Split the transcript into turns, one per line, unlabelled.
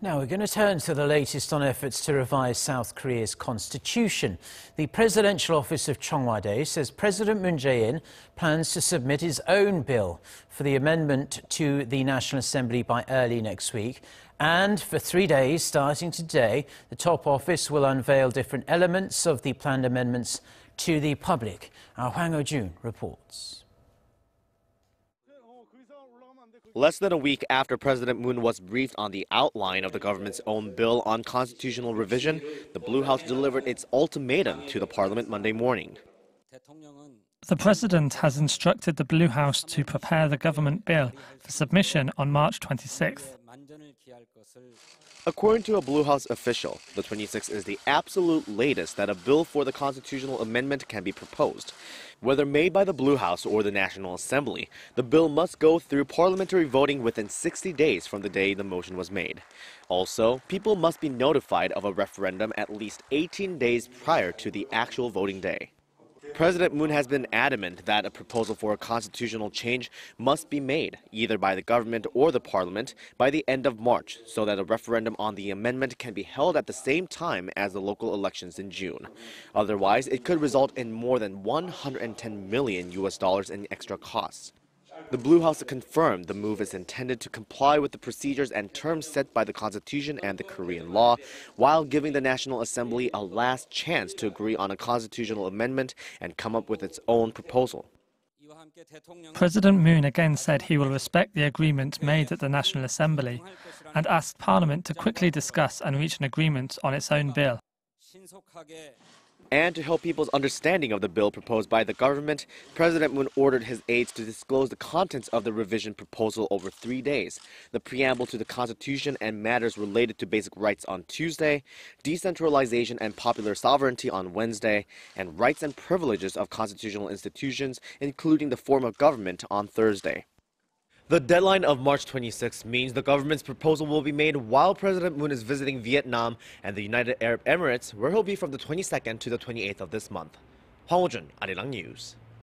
Now we're going to turn to the latest on efforts to revise South Korea's constitution. The Presidential Office of Cheong Wa Dae says President Moon Jae-in plans to submit his own bill for the amendment to the National Assembly by early next week. And for 3 days, starting today, the top office will unveil different elements of the planned amendments to the public. Our Hwang Oh-jun reports.
Less than a week after President Moon was briefed on the outline of the government's own bill on constitutional revision, the Blue House delivered its ultimatum to the parliament Monday morning.
The president has instructed the Blue House to prepare the government bill for submission on March 26th.
According to a Blue House official, the 26th is the absolute latest that a bill for the constitutional amendment can be proposed. Whether made by the Blue House or the National Assembly, the bill must go through parliamentary voting within 60 days from the day the motion was made. Also, people must be notified of a referendum at least 18 days prior to the actual voting day. President Moon has been adamant that a proposal for a constitutional change must be made, either by the government or the parliament, by the end of March, so that a referendum on the amendment can be held at the same time as the local elections in June. Otherwise, it could result in more than $110 million in extra costs. The Blue House confirmed the move is intended to comply with the procedures and terms set by the Constitution and the Korean law, while giving the National Assembly a last chance to agree on a constitutional amendment and come up with its own proposal.
President Moon again said he will respect the agreement made at the National Assembly and asked Parliament to quickly discuss and reach an agreement on its own bill.
And to help people's understanding of the bill proposed by the government, President Moon ordered his aides to disclose the contents of the revision proposal over 3 days, the preamble to the Constitution and matters related to basic rights on Tuesday, decentralization and popular sovereignty on Wednesday, and rights and privileges of constitutional institutions, including the form of government, on Thursday. The deadline of March 26 means the government's proposal will be made while President Moon is visiting Vietnam and the United Arab Emirates, where he'll be from the 22nd to the 28th of this month. Hwang Oh-jun, Arirang News.